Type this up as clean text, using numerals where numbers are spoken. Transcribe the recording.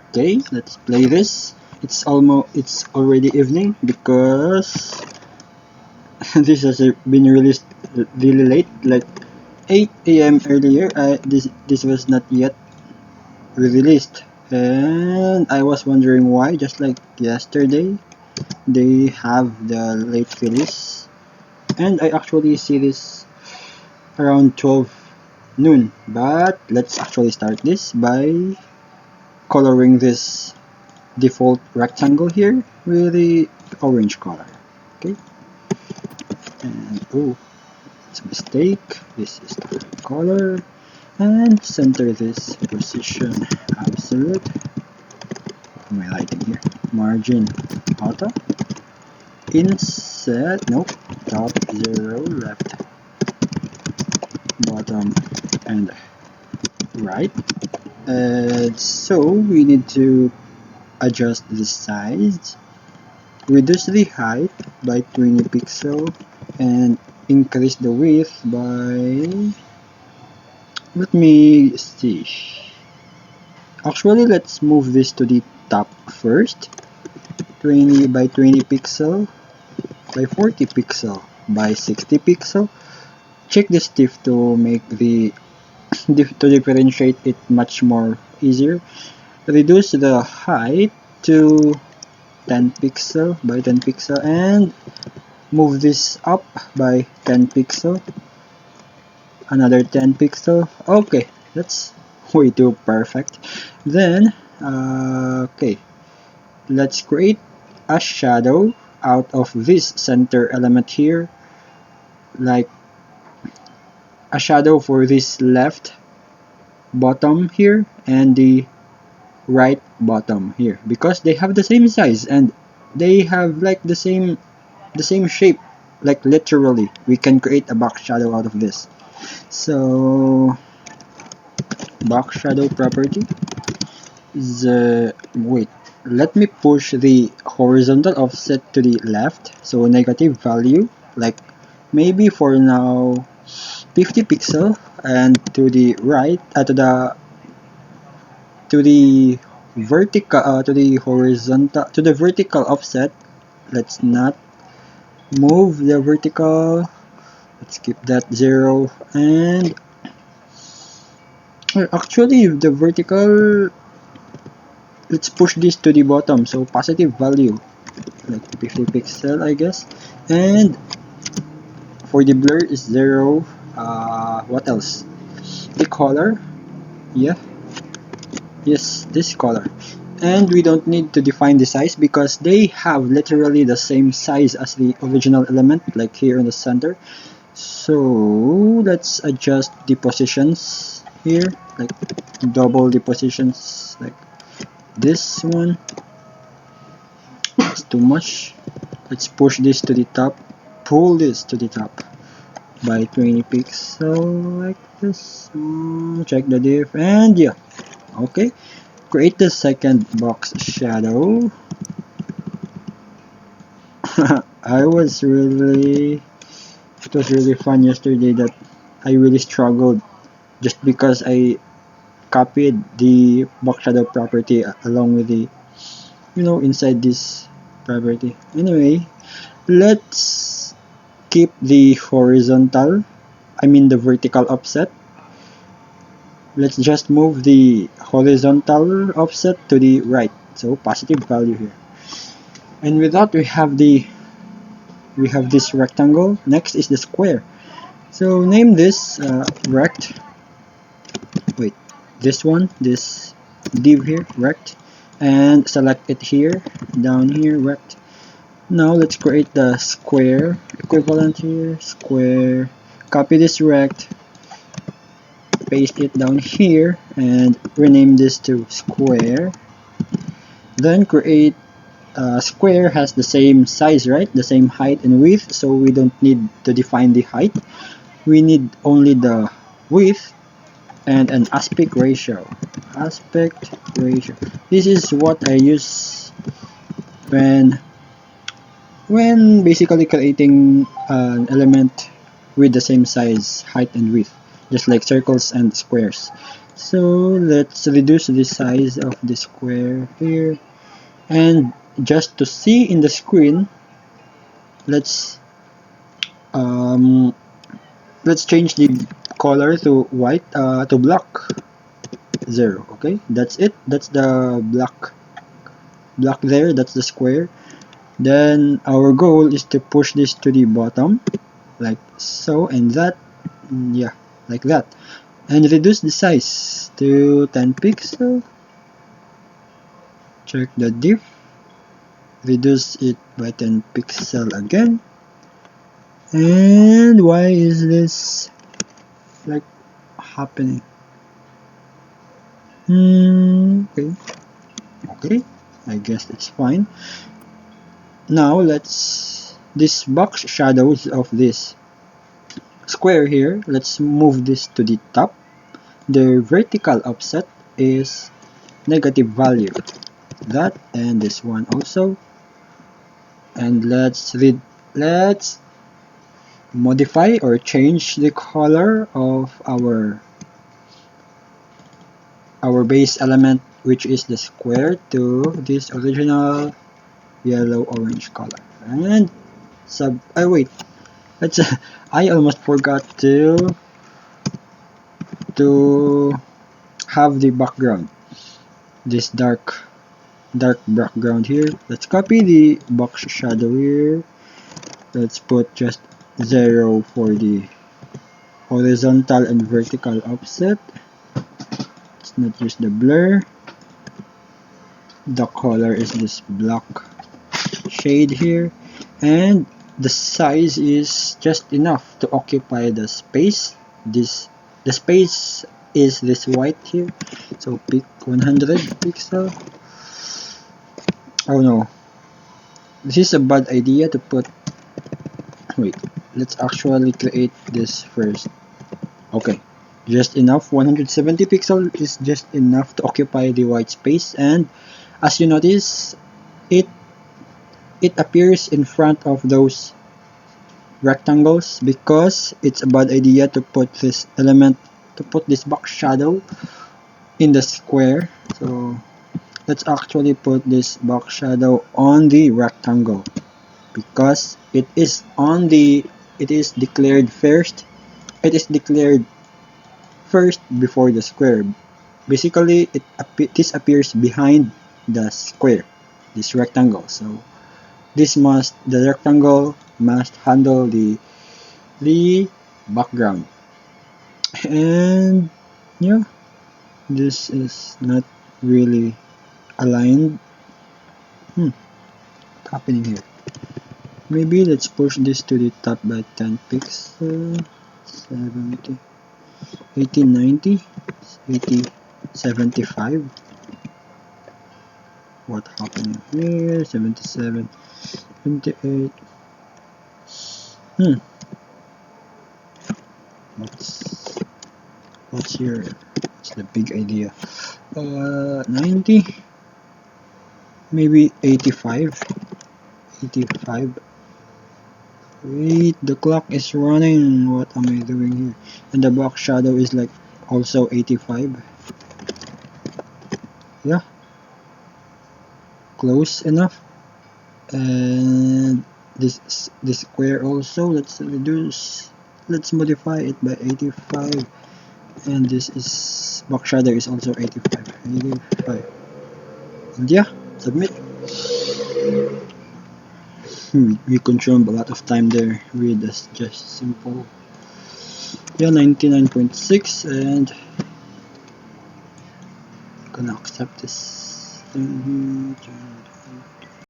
Okay, let's play this. It's already evening because this has been released really late, like 8 a.m. earlier. This was not yet released, and I was wondering why. Just like yesterday, they have the late release, and I actually see this around 12 noon. But let's actually start this by coloring this default rectangle here with the orange color. Okay, and oh, it's a mistake. This is the color, and center this position absolute. What am I lighting here? Margin auto. Inset, nope, top 0, left, bottom, and right. So we need to adjust the size, reduce the height by 20 pixel, and increase the width by, let me see, actually let's move this to the top first. 20 by 20 pixel by 40 pixel by 60 pixel. Check this diff to make the to differentiate it much more easier. Reduce the height to 10 pixel by 10 pixel and move this up by 10 pixel, another 10 pixel. Okay, that's way too perfect. Then okay, let's create a shadow out of this center element here, like a shadow for this left bottom here and the right bottom here, because they have the same size and they have like the same shape. Like literally we can create a box shadow out of this. So box shadow property is wait, let me push the horizontal offset to the left, so negative value, like maybe for now 50 pixel, and to the right, to the vertical, to the horizontal, to the vertical offset, let's not move the vertical, let's keep that 0, and actually the vertical, let's push this to the bottom, so positive value, like 50 pixel I guess, and for the blur is 0. What else? The color, yeah, yes, this color. And we don't need to define the size because they have literally the same size as the original element, like here in the center. So let's adjust the positions here, like double the positions, like this one. It's too much. Let's push this to the top, pull this to the top by 20 pixel, like this. Check the diff, and yeah, okay. Create the second box shadow. I was really, it was really fun yesterday that I really struggled just because I copied the box shadow property along with the, inside this property. Anyway, let's keep the horizontal, I mean the vertical offset. Let's just move the horizontal offset to the right, so positive value here. And with that, we have this rectangle. Next is the square. So name this rect. Wait, this one, this div here, rect, and select it here, down here, rect. Now let's create the square equivalent here, square. Copy this rect, paste it down here, and rename this to square. Then create square has the same size, right? The same height and width, so we don't need to define the height. We need only the width and an aspect ratio. Aspect ratio. This is what I use when basically creating an element with the same size, height, and width, just like circles and squares. So let's reduce the size of the square here, and just to see in the screen, let's um, let's change the color to white, to black 0. Okay, that's it. That's the black there. That's the square. Then our goal is to push this to the bottom, like so, and that, yeah, like that, and reduce the size to 10 pixel. Check the diff, reduce it by 10 pixel again. And why is this like happening? Okay, okay, I guess it's fine. Now this box shadows of this square here, let's move this to the top. The vertical offset is negative value, that, and this one also. And let's modify or change the color of our base element, which is the square, to this original yellow orange color. And wait, let's I almost forgot to have the background, this dark background here. Let's copy the box shadow here. Let's put just 0 for the horizontal and vertical offset. Let's not use the blur. The color is this black shade here, and the size is just enough to occupy the space. The space is this white here, so pick 100 pixel. Oh no, this is a bad idea to put. Wait, let's actually create this first. Okay, just enough. 170 pixel is just enough to occupy the white space, and as you notice, it appears in front of those rectangles because it's a bad idea to put this box shadow in the square. So let's actually put this box shadow on the rectangle because it is declared first. It is declared first before the square. Basically, this appears behind the square, this rectangle. So the rectangle must handle the background. And yeah, this is not really aligned. What's happening here? Maybe let's push this to the top by 10 pixels. 70, 80, 90, 80, 75. What happening here? 77, 78. What's here? What's the big idea? 90, maybe 85. 85. Wait, the clock is running. What am I doing here? And the box shadow is like also 85. Yeah, close enough. And this square also, let's modify it by 85. And this is box shadow is also 85. And yeah, submit. We consumed a lot of time there with this just simple, yeah, 99.6, and gonna accept this thing.